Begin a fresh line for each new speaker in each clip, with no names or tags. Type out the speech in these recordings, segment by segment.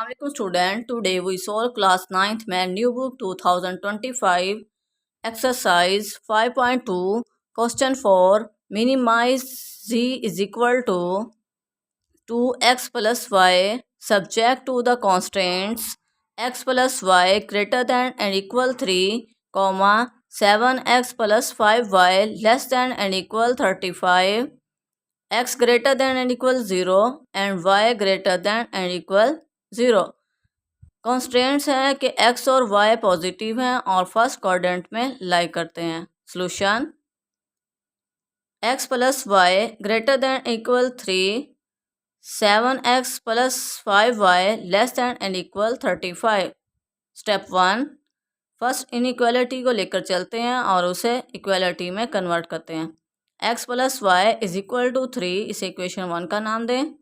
Assalamualaikum student. Today we solve class 9th math new book 2025 exercise 5.2 question 4 minimize z is equal to 2x plus y subject to the constraints x plus y greater than and equal 3 comma 7x plus 5y less than and equal 35 x greater than and equal 0 and y greater than and equal 0। Constants हैं कि x और y positive हैं और first quadrant में लाई करते हैं। Solution x plus Y greater than equal 3, 7x plus 5y less than and equal 35। Step 1 first inequality को लेकर चलते हैं और उसे इक्वालिटी में कन्वर्ट करते हैं। x plus Y is equal to 3 इसे इक्वेशन 1 का नाम दें।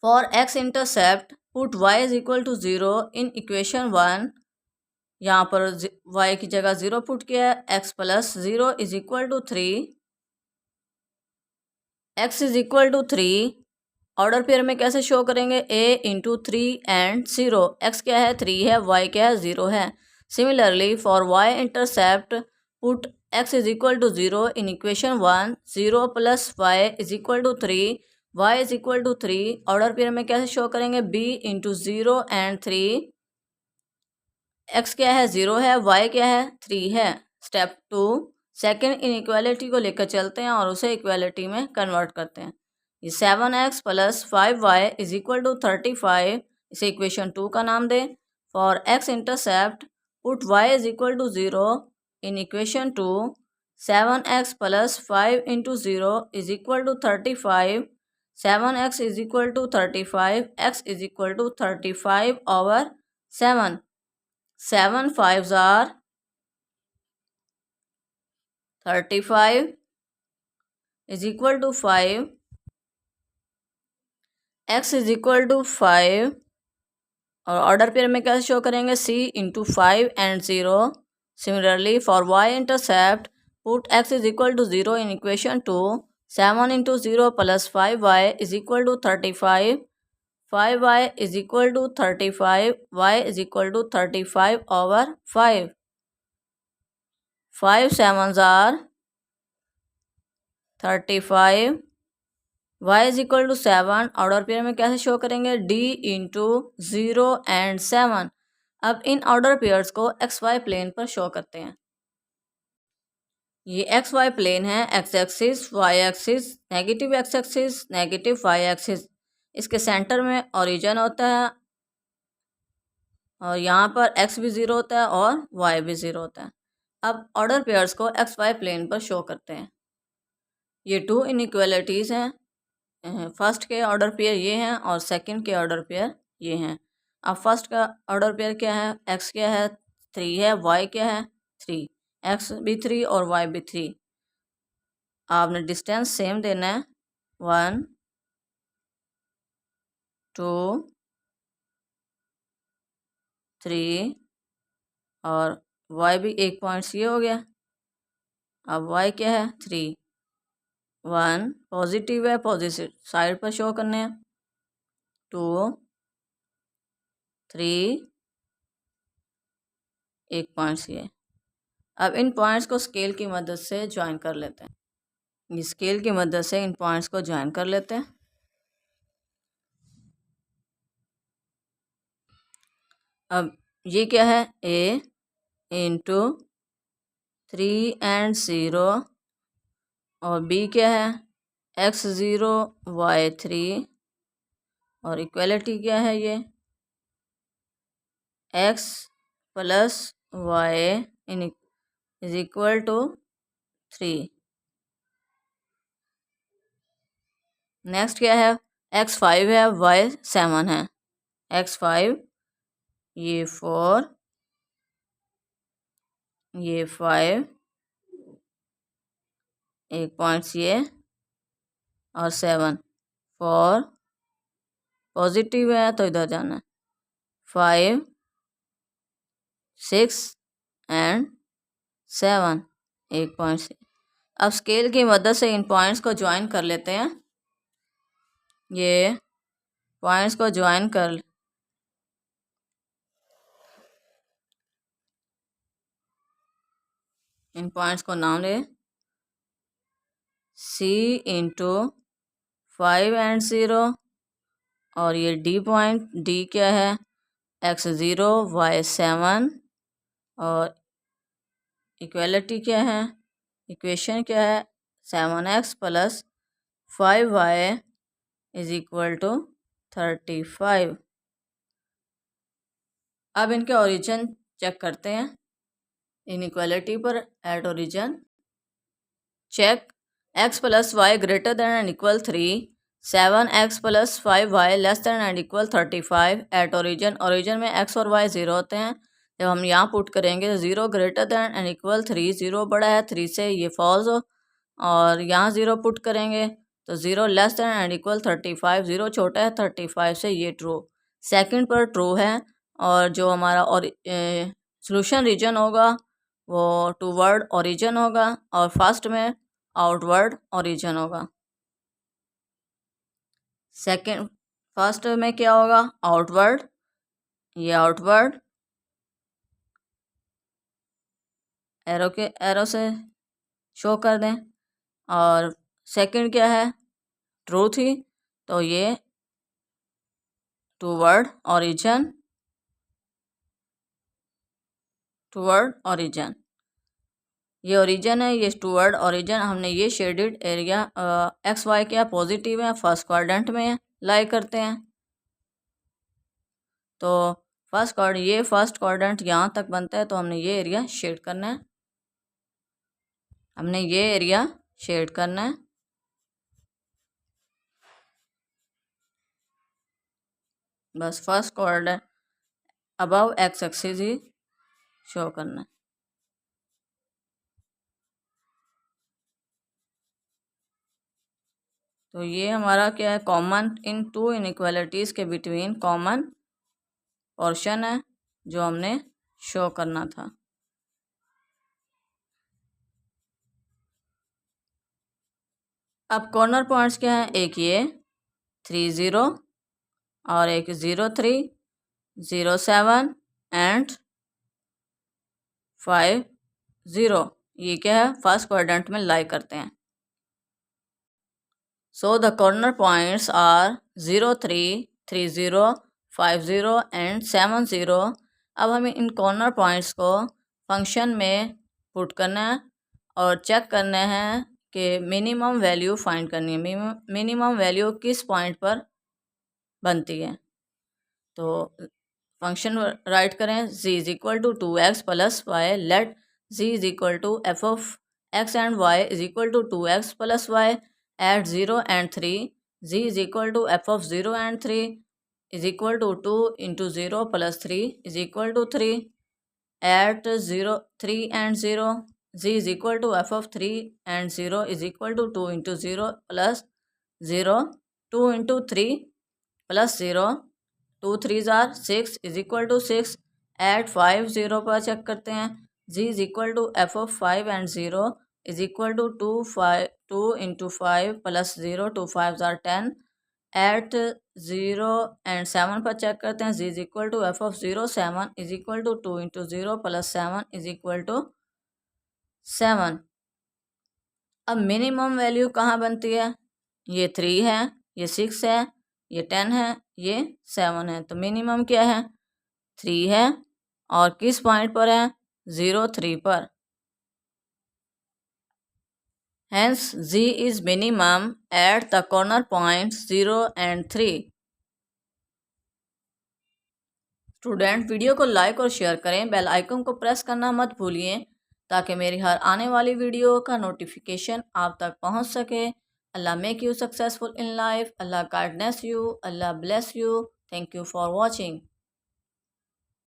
For x intercept put y is equal to 0 in equation 1। यहाँ पर y की जगह 0 पुट किया है। x plus 0 is equal to 3, x is equal to 3 order pair में कैसे शो करेंगे a इंटू 3 एंड 0। x क्या है 3 है, y क्या है 0 है। Similarly for y intercept put x is equal to 0 in equation 1। 0 plus y is equal to 3, y is equal to 3 order pair में कैसे शो करेंगे b इंटू 0 एंड 3। x क्या है 0 है, y क्या है 3 है। स्टेप 2 सेकेंड इनइक्वालिटी को लेकर चलते हैं और उसे इक्वालिटी में कन्वर्ट करते हैं। ये 7x plus 5y is equal to 35 इसे इक्वेशन 2 का नाम दें। For x intercept put y is equal to 0 in equation 2। 7x plus 5 into 0 is equal to 35। 7x is equal to 35, x is equal to 35 over 7। 7 5s are 35 is equal to 5, x is equal to 5 और order pair में कैसे show करेंगे c into 5 and 0। Similarly for y intercept put x is equal to 0 in equation 2। 7 into 0 plus 5y is equal to 35, 5y is equal to 35, y is equal to 35 over 5। 5 7s are 35, y is equal to 7 order pair में कैसे show करेंगे d into 0 and 7। अब in order pairs को xy plane पर show करते हैं। ये xy plane है, x axis, y axis, negative x axis, negative y axis. इसके सेंटर में ओरिजिन होता है और यहाँ पर x भी 0 होता है और y भी 0 होता है। अब ऑर्डर पेयर्स को एक्स वाई प्लेन पर शो करते हैं। ये टू इनइक्वालिटीज़ हैं। फर्स्ट के ऑर्डर पेयर ये हैं और सेकंड के ऑर्डर पेयर ये हैं। अब फर्स्ट का ऑर्डर पेयर क्या है, x क्या है 3 है, y क्या है 3, x भी 3 और y भी 3। आपने डिस्टेंस सेम देना है 1 2 3 और y भी एक पॉइंट ये हो गया। अब y क्या है 3, 1 पॉजिटिव है, पॉजिटिव साइड पर शो करने हैं। 2 3 एक पॉइंट ये। अब इन पॉइंट्स को स्केल की मदद से ज्वाइन कर लेते हैं। ये स्केल की मदद से इन पॉइंट्स को ज्वाइन कर लेते हैं। अब ये क्या है a इंटू 3 एंड 0 और b क्या है x 0 y 3 और इक्वलिटी क्या है ये x plus y in is equal to 3। Next क्या है x 5 है, y 7 है। x 5 ये 4 ये 5 एक पॉइंट्स ये और 7। 4 पॉजिटिव है तो इधर जाना है। 5 6 एंड 7 एक पॉइंट से। अब स्केल की मदद से इन पॉइंट्स को ज्वाइन कर लेते हैं। ये पॉइंट्स को ज्वाइन कर इन पॉइंट्स को नाम ले C इंटू 5 एंड 0, और ये D पॉइंट, D क्या है, x0 y7, और इक्वलिटी क्या है, इक्वेशन क्या है, 7x plus 5y is equal to 35। अब इनके ओरिजिन चेक करते हैं। इनइक्वालिटी पर at origin check x plus Y greater than and equal 3, 7x plus 5y less than and equal 35 at origin. Origin में x और y zero होते हैं। जब हम यहाँ पुट करेंगे 0 ग्रेटर देन एंड इक्वल 3, 0 बड़ा है 3 से, ये फॉल्स, और यहाँ 0 पुट करेंगे तो 0 लेस देन एंड इक्वल 35, 0 छोटा है 35 से, ये ट्रू। सेकंड पर ट्रू है, और जो हमारा और सॉल्यूशन रीजन होगा वो टूवर्ड ओरिजिन होगा, और फर्स्ट में आउटवर्ड ओरिजिन होगा। सेकंड, फर्स्ट में क्या होगा, आउटवर्ड, ये आउटवर्ड एरो से शो कर दें, और सेकंड क्या है, ट्रू थी, तो ये टूवर्ड ओरिजिन, टूवर्ड ओरिजिन, ये ओरिजिन है, ये टूवर्ड ओरिजिन। हमने ये शेडेड एरिया एक्स वाई क्या पॉजिटिव है, फर्स्ट क्वाड्रेंट में लाई करते हैं, तो ये फर्स्ट क्वाड्रेंट यहाँ तक बनता है, तो हमने ये एरिया शेड करना है, हमने ये एरिया शेड करना है। बस first quadrant above X axis ही शो करना है। तो ये हमारा क्या है, कॉमन इन टू इनइक्वालिटीज़ के बिटवीन कॉमन पोर्शन है जो हमने शो करना था। अब कॉर्नर पॉइंट्स क्या हैं, एक ये 3 0 और एक 0 3 0 7 एंड 5 0, ये क्या है, फर्स्ट क्वाड्रेंट में लाई करते हैं। So the corner points are 0 3 3 0 5 0 and 7 0। अब हमें इन कॉर्नर पॉइंट्स को फंक्शन में पुट करना है और चेक करना है कि मिनिमम वैल्यू फाइंड करनी है, मिनिमम वैल्यू किस पॉइंट पर बनती है। तो फंक्शन राइट करें, z is equal to 2x plus y, let z is equal to f of x and y is equal to 2x plus y at 0 and 3, z is equal to f of 0 and 3 is equal to 2 into 0 plus 3 is equal to 3 at 0 3 and 0, z is equal to f of 3 and 0 is equal to 2 into 0 plus 0, 2 into 3 plus 0, 2 3 जार 6 is equal to 6 at 5 0 पर check करते हैं, z is equal to f of 5 and 0 is equal to 2 into 5 plus 0, 2 5 जार 10 at 0 and 7 पर check करते हैं, z is equal to f of 0 7 is equal to 2 into 0 plus 7 is equal to 7। अब minimum value कहाँ बनती है, ये 3 है, ये 6 है, ये 10 है, ये 7 है, तो मिनिमम क्या है, 3 है, और किस पॉइंट पर है, 0 3 पर। Hence, z is minimum at the corner points 0 and 3। Student video को लाइक और शेयर करें, बेल आइकन को प्रेस करना मत भूलिए ताकि मेरी हर आने वाली वीडियो का नोटिफिकेशन आप तक पहुंच सके। Allah make you successful in life, Allah guidance you, Allah bless you. Thank you for watching.